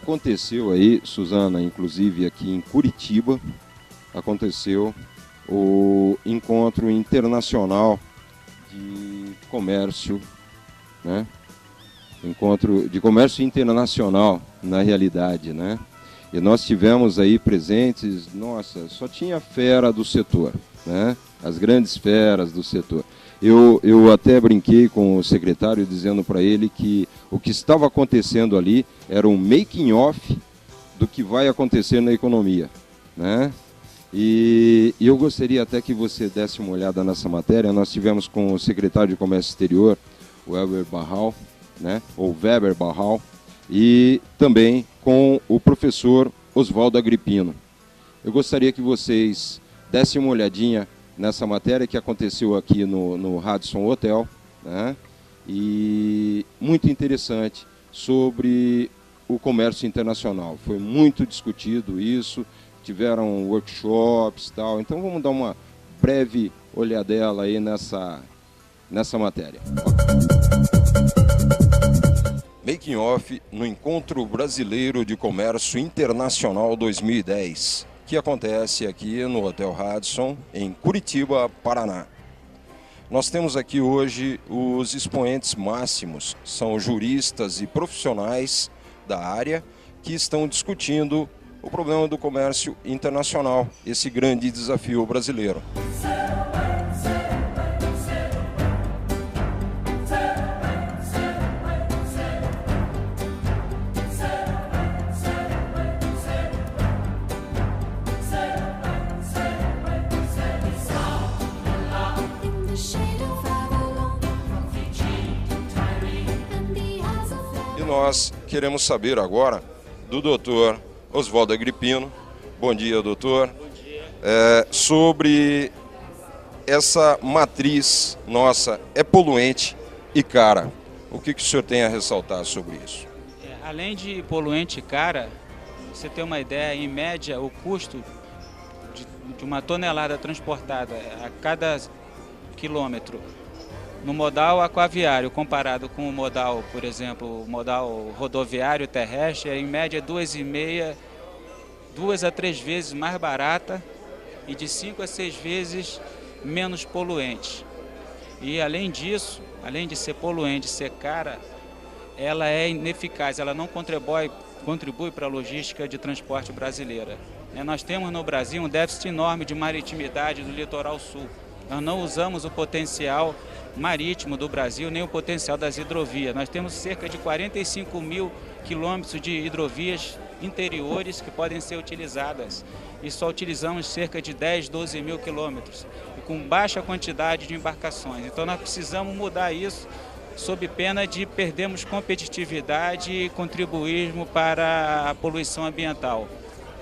aconteceu aí, Suzana, inclusive aqui em Curitiba, aconteceu o Encontro Internacional de Comércio, né? Encontro de Comércio Internacional, na realidade, né? E nós tivemos aí presentes, nossa, só tinha fera do setor, né? As grandes feras do setor. Eu até brinquei com o secretário dizendo para ele que o que estava acontecendo ali era um making off do que vai acontecer na economia, né? E eu gostaria até que você desse uma olhada nessa matéria. Nós tivemos com o secretário de Comércio Exterior, o Weber Barral, né? Ou Weber Barral, e também com o professor Oswaldo Agripino. Eu gostaria que vocês dessem uma olhadinha nessa matéria que aconteceu aqui no Radisson Hotel, né? E muito interessante sobre o comércio internacional. Foi muito discutido isso, tiveram workshops e tal. Então vamos dar uma breve olhadela aí nessa matéria. Making off no Encontro Brasileiro de Comércio Internacional 2010, que acontece aqui no Hotel Radisson, em Curitiba, Paraná. Nós temos aqui hoje os expoentes máximos, são juristas e profissionais da área que estão discutindo o problema do comércio internacional, esse grande desafio brasileiro. Nós queremos saber agora do doutor Oswaldo Agripino, bom dia, doutor, bom dia. Sobre essa matriz nossa, é poluente e cara. O que o senhor tem a ressaltar sobre isso? Além de poluente e cara, você tem uma ideia, em média, o custo de uma tonelada transportada a cada quilômetro no modal aquaviário, comparado com o modal, por exemplo, o modal rodoviário terrestre, é em média 2,5, 2 a 3 vezes mais barata e de 5 a 6 vezes menos poluente. E além disso, além de ser poluente, ser cara, ela é ineficaz, ela não contribui para a logística de transporte brasileira. Nós temos no Brasil um déficit enorme de maritimidade do litoral sul. Nós não usamos o potencial marítimo do Brasil, nem o potencial das hidrovias. Nós temos cerca de 45 mil quilômetros de hidrovias interiores que podem ser utilizadas e só utilizamos cerca de 10, 12 mil quilômetros e com baixa quantidade de embarcações. Então nós precisamos mudar isso sob pena de perdermos competitividade e contribuirmos para a poluição ambiental.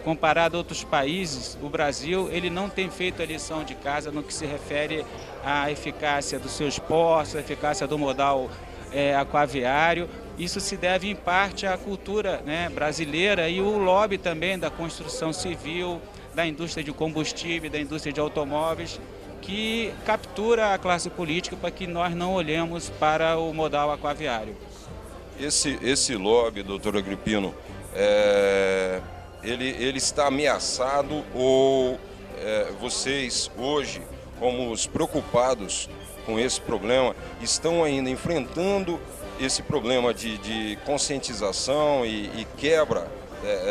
Comparado a outros países, o Brasil ele não tem feito a lição de casa no que se refere à eficácia dos seus portos, à eficácia do modal aquaviário. Isso se deve em parte à cultura brasileira e o lobby também da construção civil, da indústria de combustível, da indústria de automóveis, que captura a classe política para que nós não olhemos para o modal aquaviário. Esse lobby, doutor Agripino, ele está ameaçado ou vocês hoje, como os preocupados com esse problema, estão ainda enfrentando esse problema de conscientização e quebra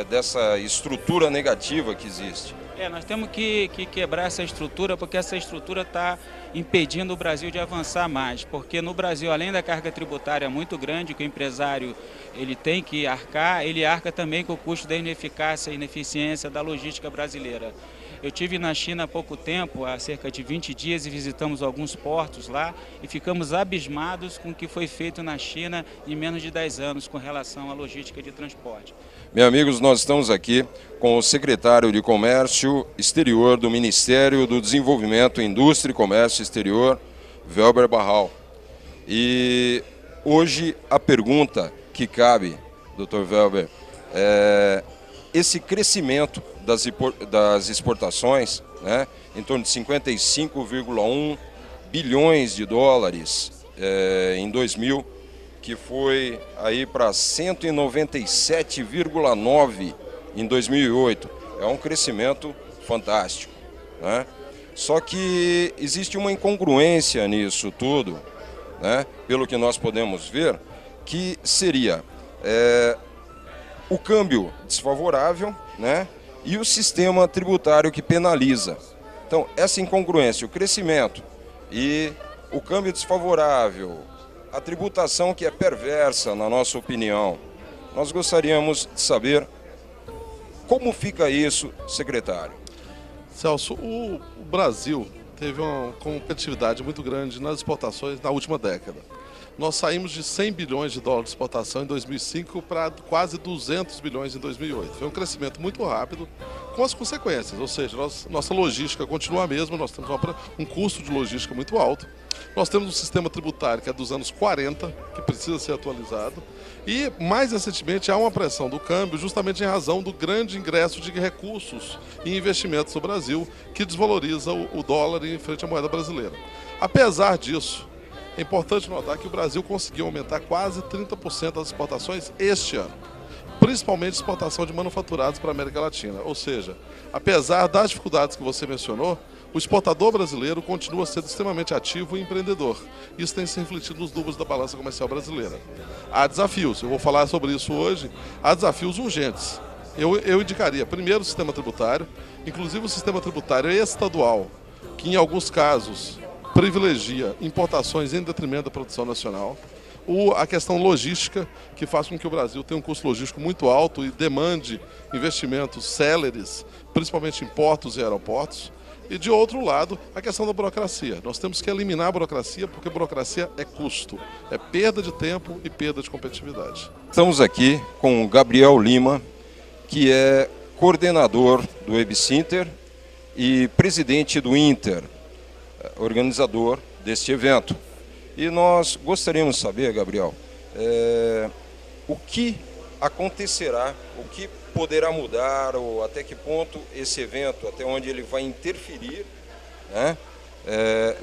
dessa estrutura negativa que existe? Nós temos que quebrar essa estrutura, porque essa estrutura está impedindo o Brasil de avançar mais, porque no Brasil, além da carga tributária muito grande que o empresário ele tem que arcar, ele arca também com o custo da ineficácia e ineficiência da logística brasileira. Eu estive na China há pouco tempo, há cerca de 20 dias, e visitamos alguns portos lá e ficamos abismados com o que foi feito na China em menos de 10 anos com relação à logística de transporte. Meus amigos, nós estamos aqui com o secretário de Comércio Exterior do Ministério do Desenvolvimento, Indústria e Comércio Exterior, Weber Barral. E hoje a pergunta que cabe, Dr. Weber, esse crescimento das exportações, né, em torno de 55,1 bilhões de dólares em 2000, que foi aí para 197,9 em 2008. É um crescimento fantástico, né? Só que existe uma incongruência nisso tudo, né? Pelo que nós podemos ver, que seria o câmbio desfavorável, né? E o sistema tributário que penaliza. Então, essa incongruência, o crescimento e o câmbio desfavorável, a tributação que é perversa, na nossa opinião, nós gostaríamos de saber como fica isso, secretário. Celso, o Brasil teve uma competitividade muito grande nas exportações na última década. Nós saímos de 100 bilhões de dólares de exportação em 2005 para quase 200 bilhões em 2008. Foi um crescimento muito rápido, com as consequências, ou seja, nossa logística continua a mesma, nós temos um custo de logística muito alto, nós temos um sistema tributário que é dos anos 40, que precisa ser atualizado, e mais recentemente há uma pressão do câmbio justamente em razão do grande ingresso de recursos e investimentos no Brasil, que desvaloriza o dólar em frente à moeda brasileira. Apesar disso, é importante notar que o Brasil conseguiu aumentar quase 30% das exportações este ano, principalmente exportação de manufaturados para a América Latina. Ou seja, apesar das dificuldades que você mencionou, o exportador brasileiro continua sendo extremamente ativo e empreendedor. Isso tem se refletido nos números da balança comercial brasileira. Há desafios, eu vou falar sobre isso hoje, há desafios urgentes. Eu indicaria, primeiro, o sistema tributário, inclusive o sistema tributário estadual, que em alguns casos privilegia importações em detrimento da produção nacional. A questão logística, que faz com que o Brasil tenha um custo logístico muito alto e demande investimentos céleres, principalmente em portos e aeroportos. E, de outro lado, a questão da burocracia. Nós temos que eliminar a burocracia, porque burocracia é custo, é perda de tempo e perda de competitividade. Estamos aqui com o Gabriel Lima, que é coordenador do EBSinter e presidente do Inter, organizador deste evento. E nós gostaríamos de saber, Gabriel, o que acontecerá, o que poderá mudar, ou até que ponto esse evento, até onde ele vai interferir, né,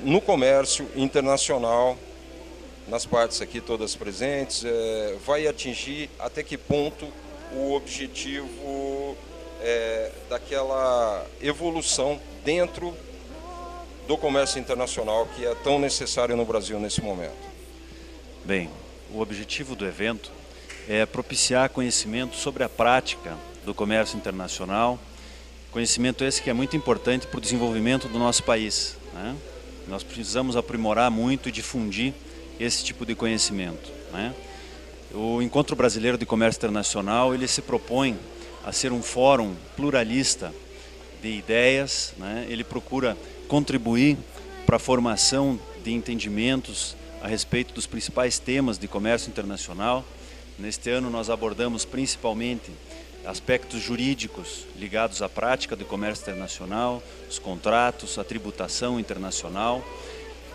no comércio internacional, nas partes aqui todas presentes, vai atingir até que ponto o objetivo daquela evolução dentro do comércio internacional que é tão necessário no Brasil nesse momento. Bem, o objetivo do evento é propiciar conhecimento sobre a prática do comércio internacional, conhecimento esse que é muito importante para o desenvolvimento do nosso país, né? Nós precisamos aprimorar muito e difundir esse tipo de conhecimento, né? O Encontro Brasileiro de Comércio Internacional, ele se propõe a ser um fórum pluralista de ideias, né? Ele procura contribuir para a formação de entendimentos a respeito dos principais temas de comércio internacional. Neste ano nós abordamos principalmente aspectos jurídicos ligados à prática do comércio internacional, os contratos, a tributação internacional.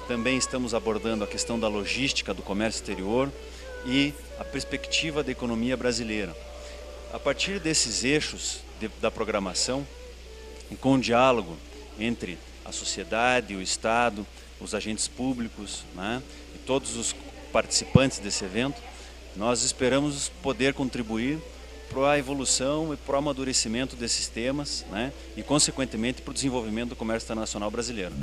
Também estamos abordando a questão da logística do comércio exterior e a perspectiva da economia brasileira. A partir desses eixos da programação, e com o diálogo entre a sociedade, o Estado, os agentes públicos, né, e todos os participantes desse evento, nós esperamos poder contribuir para a evolução e para o amadurecimento desses temas, né, e, consequentemente, para o desenvolvimento do comércio internacional brasileiro.